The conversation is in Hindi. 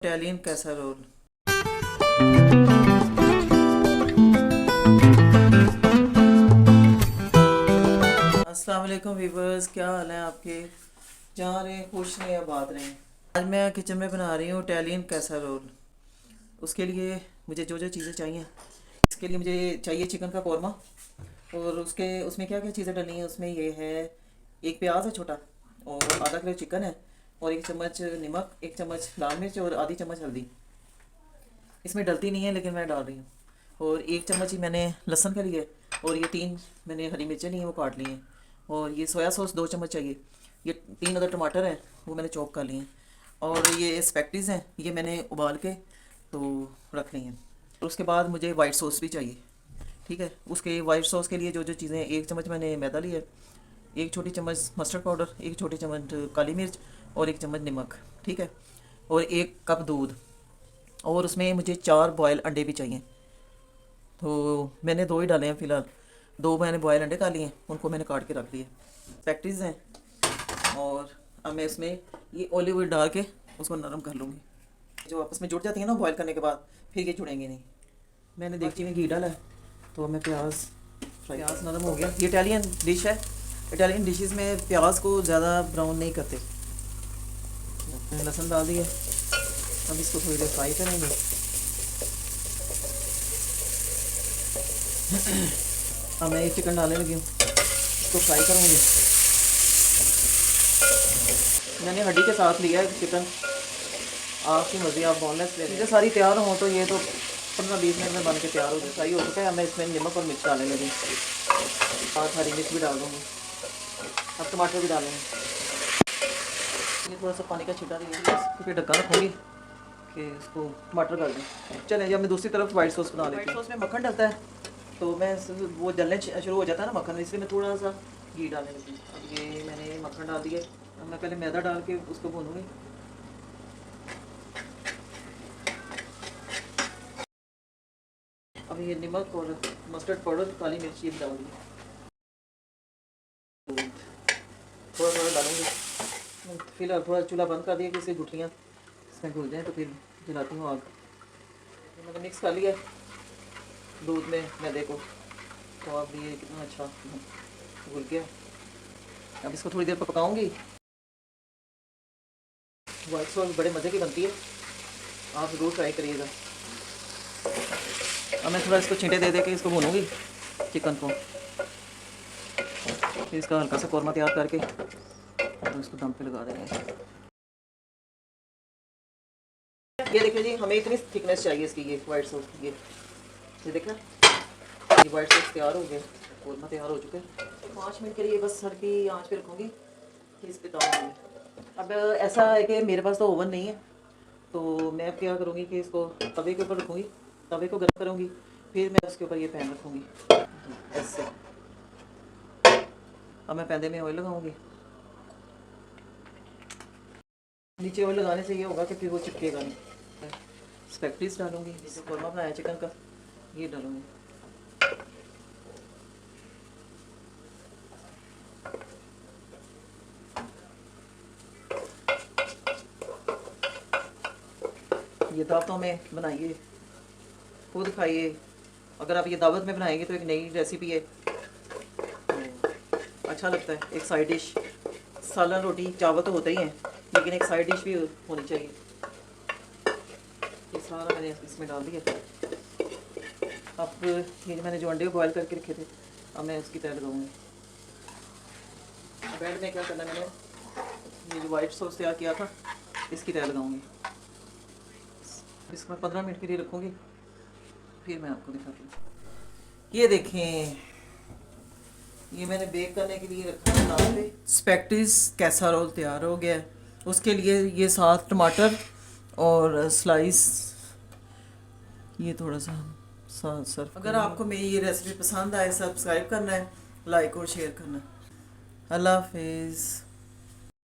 Italian casserole. अस्सलाम वालेकुम वीवर्स, क्या हाल है आपके? जहाँ रहें खुश रहें या बात रहें। आज मैं किचन में बना रही हूँ इटालियन कैसरोल। उसके लिए मुझे जो जो चीज़ें चाहिए, इसके लिए मुझे चाहिए चिकन का कौरमा। और उसमें क्या क्या चीज़ें डलनी है, उसमें ये है, एक प्याज है छोटा, और आधा किलो चिकन है, और 1 चम्मच नमक, 1 चम्मच लाल मिर्च और आधी चम्मच हल्दी। इसमें डलती नहीं है लेकिन मैं डाल रही हूँ। और 1 चम्मच ही मैंने लहसुन का लिया है, और ये 3 मैंने हरी मिर्चें ली हैं, वो काट ली हैं। और ये सोया सॉस 2 चम्मच चाहिए। ये 3 अदर टमाटर हैं, वो मैंने चॉप कर लिए हैं। और ये स्पैगेटीज़ हैं, ये मैंने उबाल के तो रख ली हैं। और उसके बाद मुझे वाइट सॉस भी चाहिए। ठीक है, उसके वाइट सॉस के लिए जो जो चीज़ें, 1 चम्मच मैंने मैदा लिया है, 1 छोटी चम्मच मस्टर्ड पाउडर, 1 छोटी चम्मच काली मिर्च, और 1 चम्मच नमक। ठीक है, और 1 कप दूध। और उसमें मुझे 4 बॉयल अंडे भी चाहिए। तो मैंने 2 ही डाले हैं फ़िलहाल। 2 मैंने बॉयल अंडे डाले हैं, उनको मैंने काट के रख दिए। पैटीज़ हैं, और अब मैं इसमें ये ऑलिव ऑयल डाल के उसको नरम कर लूँगी। जो आपस में जुड़ जाती है ना बॉयल करने के बाद, फिर ये जुड़ेंगे नहीं। मैंने देगची में घी डाला है, तो मैं प्याज नरम हो गया। ये इटालियन डिश है। इटालियन डिशेस में प्याज को ज़्यादा ब्राउन नहीं करते। मैंने लहसुन डाल दिया, अब इसको थोड़ी देर फ्राई करेंगे। अब मैं ये चिकन डालने लगी हूँ, इसको फ्राई करूँगी। मैंने हड्डी के साथ लिया है चिकन, आपकी मर्ज़ी, आप बोनलेस ले। चीज़ें सारी तैयार हों तो ये तो 15-20 मिनट में बन के तैयार हो फ्राई हो चुका है। अब मैं इसमें नमक और मिर्च डालने लगी, और हरी मिर्च भी डाल दूँगी। अब टमाटर भी डालेंगे। ये थोड़ा सा पानी का छिटा दिया, फिर ढक्कन रखूँगी कि इसको टमाटर डाल दें। चलें, जब मैं दूसरी तरफ वाइट सॉस बना लेती हूँ। वाइट सॉस में मक्खन डलता है, तो मैं वो जलने शुरू हो जाता है ना मक्खन, इसलिए मैं थोड़ा सा घी डालने लगी। अब ये मैंने मक्खन डाल दिया। अब मैं पहले मैदा डाल के उसको भूनूंगी। अब ये नमक और मस्टर्ड पाउडर, काली मिर्च ये भी डाल दी। थोड़ा थोड़ा डालूंगी। फिलहाल थोड़ा चूल्हा बंद कर दिया कि इसकी गुठलियाँ इसमें घुल जाएँ, तो फिर जलाती हूँ आग। मैंने मिक्स कर लिया दूध में मैदे को, तो अब ये कितना अच्छा घुल गया। अब इसको थोड़ी देर पकाऊंगी। वाइट सॉस बड़े मज़े की बनती है, आप ज़रूर ट्राई करिएगा। अब मैं थोड़ा इसको छींटे दे दे के इसको भूनूंगी चिकन को। फिर इसका हल्का सा कौरमा तैयार करके तो इसको दम पे लगा देंगे। ये देखिए जी, हमें इतनी थिकनेस चाहिए इसकी, ये वाइट सॉस की। ये देखना, ये वाइट सॉस तैयार हो गया, कौरमा तैयार हो चुका है। 5 मिनट के लिए बस हल्की आंच पे रखूँगी, फिर इस पर डालूँगी। अब ऐसा है कि मेरे पास तो ओवन नहीं है, तो मैं क्या करूँगी कि इसको तवे के ऊपर रखूँगी, तवे को गर्म करूँगी, फिर मैं उसके ऊपर ये पैन रखूँगी ऐसे। अब मैं पैदे में ऑयल लगाऊँगी। नीचे ऑयल लगाने से ये होगा कि फिर वो चिपकेगा नहीं। स्पैगेटीज़ डालूँगी, जिसे कौरमा बनाया चिकन का, ये डालूँगी। ये दावतों में बनाइए, खुद खाइए। अगर आप ये दावत में बनाएंगे तो एक नई रेसिपी है, तो अच्छा लगता है। एक साइड डिश, सालन रोटी चावल तो होते ही हैं, लेकिन एक साइड डिश भी होनी चाहिए। ये सारा मैंने इसमें डाल दिया। अब ये मैंने जो अंडे बॉयल करके रखे थे, अब मैं इसकी तय लगाऊंगी। ब्रेड में क्या करना है, मैंने ये जो वाइट सॉस तैयार किया था, इसकी तय लगाऊंगी। इसको मैं 15 मिनट के लिए रखूँगी, फिर मैं आपको दिखाती हूँ। ये देखें, ये मैंने बेक करने के लिए रखा है नान पे। स्पैगेटीज़ कैसरोल तैयार हो गया है। उसके लिए ये 7 टमाटर और स्लाइस, ये थोड़ा सा सर्व। अगर आपको मेरी ये रेसिपी पसंद आए, सब्सक्राइब करना है, लाइक और शेयर करना है। अल्लाह हाफिज़।